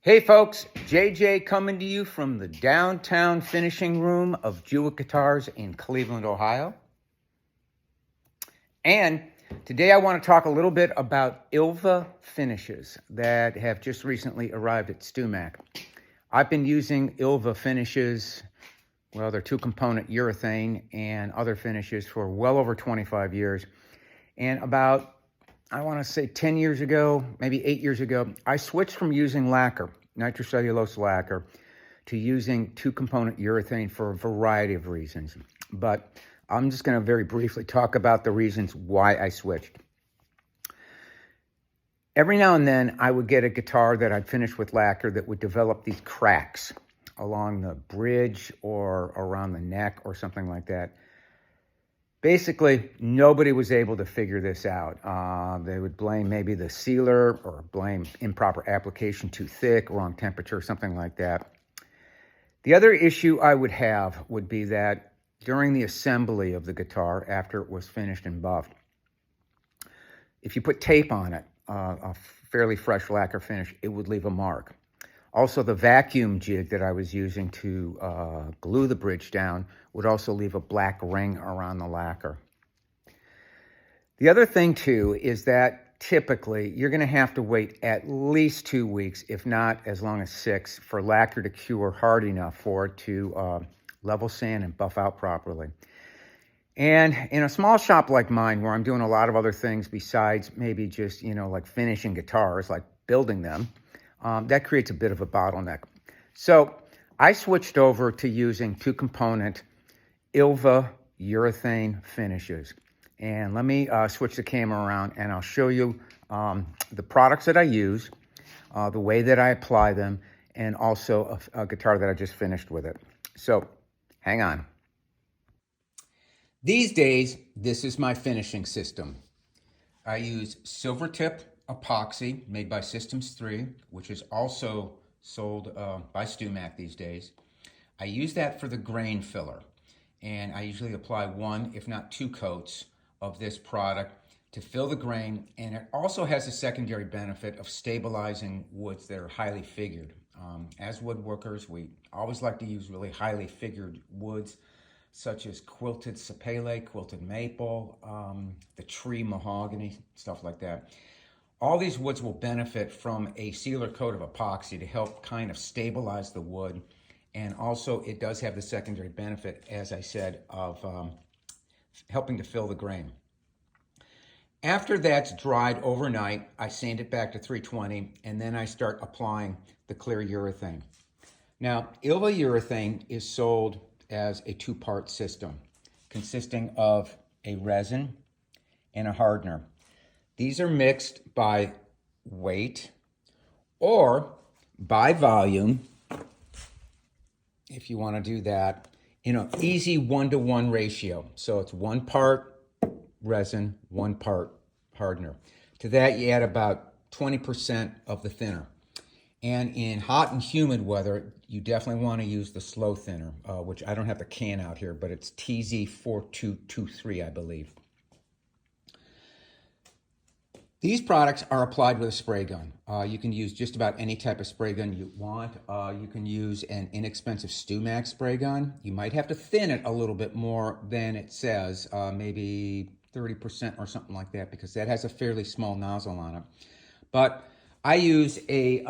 Hey folks, JJ coming to you from the downtown finishing room of Jewitt Guitars in Cleveland, Ohio. And today I want to talk a little bit about Ilva finishes that have just recently arrived at StewMac. I've been using Ilva finishes, well, they're two-component urethane and other finishes for well over 25 years. And about, I want to say 10 years ago, maybe 8 years ago, I switched from using lacquer, nitrocellulose lacquer, to using two-component urethane for a variety of reasons. But I'm just going to very briefly talk about the reasons why I switched. Every now and then, I would get a guitar that I'd finished with lacquer that would develop these cracks along the bridge or around the neck or something like that. Basically, nobody was able to figure this out. They would blame maybe the sealer or blame improper application, too thick, wrong temperature, something like that. The other issue I would have would be that during the assembly of the guitar, after it was finished and buffed, if you put tape on it, a fairly fresh lacquer finish, it would leave a mark. Also, the vacuum jig that I was using to glue the bridge down would also leave a black ring around the lacquer. The other thing, too, is that typically you're going to have to wait at least 2 weeks, if not as long as 6, for lacquer to cure hard enough for it to level sand and buff out properly. And in a small shop like mine, where I'm doing a lot of other things besides maybe just, like finishing guitars, like building them, that creates a bit of a bottleneck. So I switched over to using two-component Ilva urethane finishes. And let me switch the camera around and I'll show you the products that I use, the way that I apply them, and also a guitar that I just finished with it. So hang on. These days, this is my finishing system. I use Silvertip epoxy made by Systems 3, which is also sold by StewMac these days. I use that for the grain filler, and I usually apply 1, if not 2 coats of this product to fill the grain, and it also has a secondary benefit of stabilizing woods that are highly figured. As woodworkers, we always like to use really highly figured woods, such as quilted sapele, quilted maple, the tree mahogany, stuff like that. All these woods will benefit from a sealer coat of epoxy to help kind of stabilize the wood. And also it does have the secondary benefit, as I said, of helping to fill the grain. After that's dried overnight, I sand it back to 320, and then I start applying the clear urethane. Now, Ilva urethane is sold as a 2-part system consisting of a resin and a hardener. These are mixed by weight or by volume, if you want to do that, in an easy 1-to-1 ratio. So it's 1 part resin, 1 part hardener. To that, you add about 20% of the thinner. And in hot and humid weather, you definitely want to use the slow thinner, which I don't have the can out here, but it's TZ4223, I believe. These products are applied with a spray gun. You can use just about any type of spray gun you want. You can use an inexpensive StewMac spray gun. You might have to thin it a little bit more than it says, maybe 30% or something like that, because that has a fairly small nozzle on it. But I use a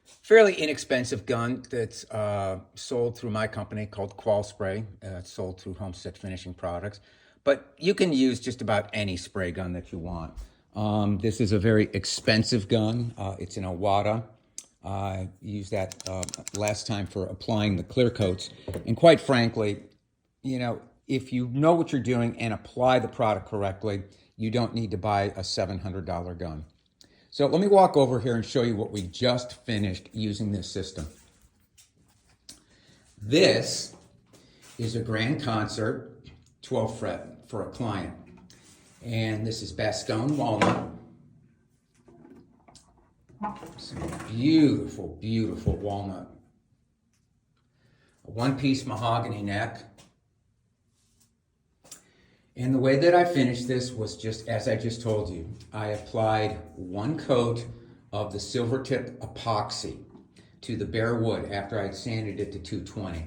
fairly inexpensive gun that's sold through my company called Qual Spray. It's sold through Homestead Finishing Products. But you can use just about any spray gun that you want. This is a very expensive gun. It's an Awada. I used that last time for applying the clear coats. And quite frankly, if you know what you're doing and apply the product correctly, you don't need to buy a $700 gun. So let me walk over here and show you what we just finished using this system. This is a Grand Concert 12 fret for a client. And this is Bastogne walnut. Some beautiful, beautiful walnut. A 1-piece mahogany neck. And the way that I finished this was just as I just told you. I applied 1 coat of the silver tip epoxy to the bare wood after I sanded it to 220.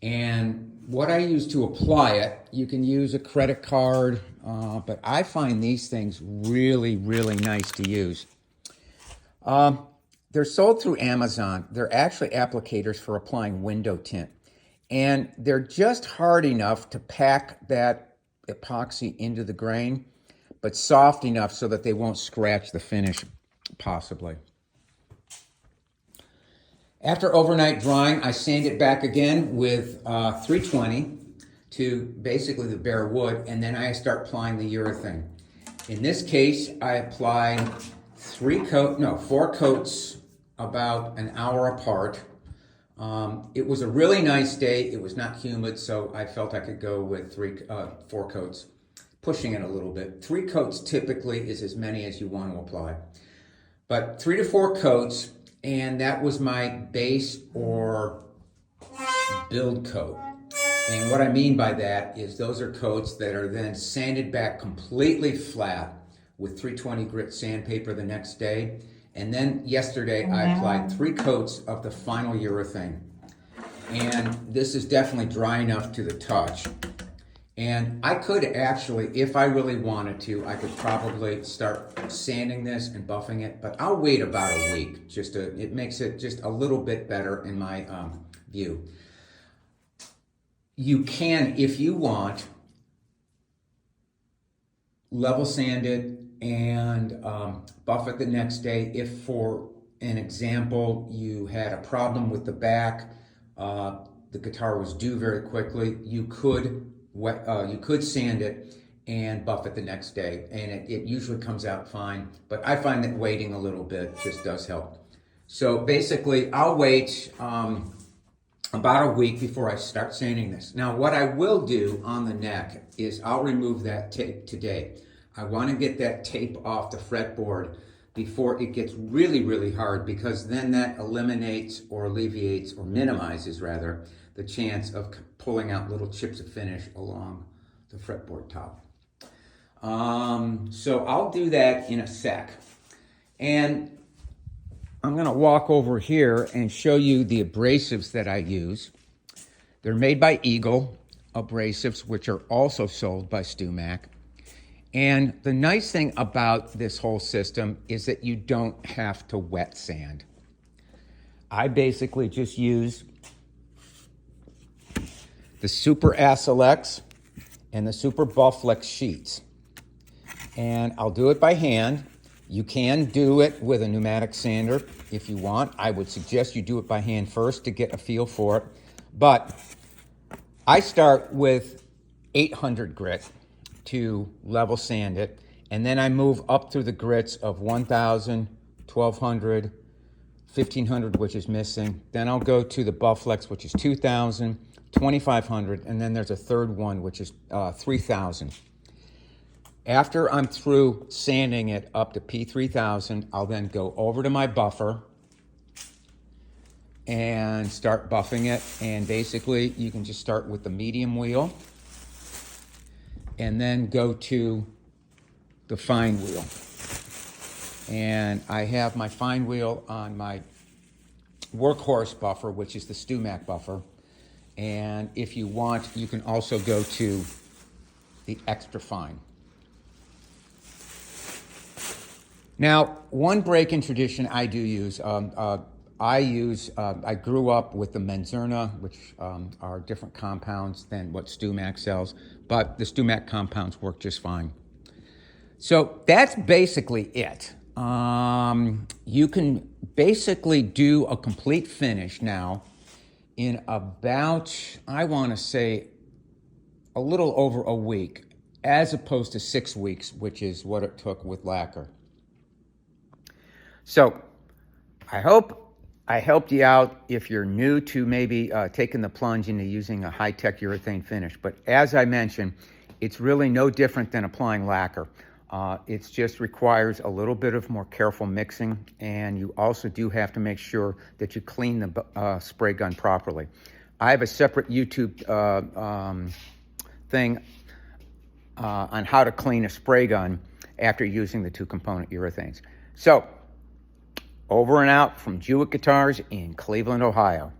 And what I use to apply it, you can use a credit card, but I find these things really, really nice to use. They're sold through Amazon. They're actually applicators for applying window tint. And they're just hard enough to pack that epoxy into the grain, but soft enough so that they won't scratch the finish, possibly. After overnight drying, I sand it back again with 320 to basically the bare wood, and then I start applying the urethane. In this case, I applied 4 coats about an hour apart. It was a really nice day. It was not humid, so I felt I could go with 4 coats, pushing it a little bit. 3 coats typically is as many as you want to apply. But 3 to 4 coats, and that was my base or build coat. And what I mean by that is those are coats that are then sanded back completely flat with 320 grit sandpaper the next day. And then yesterday I applied 3 coats of the final urethane. And this is definitely dry enough to the touch. And I could actually, if I really wanted to, I could probably start sanding this and buffing it, but I'll wait about a week. It makes it just a little bit better in my view. You can, if you want, level sand it and buff it the next day. If, for an example, you had a problem with the back, the guitar was due very quickly, you could sand it and buff it the next day, and it usually comes out fine. But I find that waiting a little bit just does help. So basically, I'll wait about a week before I start sanding this. Now, what I will do on the neck is I'll remove that tape today. I want to get that tape off the fretboard before it gets really, really hard, because then that eliminates or alleviates or minimizes rather the chance of pulling out little chips of finish along the fretboard top. So I'll do that in a sec. And I'm going to walk over here and show you the abrasives that I use. They're made by Eagle abrasives, which are also sold by StewMac. And the nice thing about this whole system is that you don't have to wet sand. I basically just use the Super SLX and the Super Bufflex sheets. And I'll do it by hand. You can do it with a pneumatic sander if you want. I would suggest you do it by hand first to get a feel for it. But I start with 800 grit to level sand it, and then I move up through the grits of 1,000, 1,200, 1,500, which is missing. Then I'll go to the Bufflex, which is 2,000, 2,500, and then there's a third one, which is 3,000. After I'm through sanding it up to P3000, I'll then go over to my buffer and start buffing it. And basically, you can just start with the medium wheel and then go to the fine wheel. And I have my fine wheel on my workhorse buffer, which is the StewMac buffer. And if you want, you can also go to the extra fine. Now, one break-in tradition I do use, I grew up with the Menzerna, which are different compounds than what StewMac sells, but the StewMac compounds work just fine. So that's basically it. You can basically do a complete finish now in about, I want to say, a little over a week, as opposed to 6 weeks, which is what it took with lacquer. So I hope I helped you out if you're new to maybe taking the plunge into using a high-tech urethane finish. But as I mentioned, it's really no different than applying lacquer. It just requires a little bit of more careful mixing, and you also do have to make sure that you clean the spray gun properly. I have a separate YouTube thing on how to clean a spray gun after using the 2-component urethanes. So Over and out from Jewitt Guitars in Cleveland, Ohio.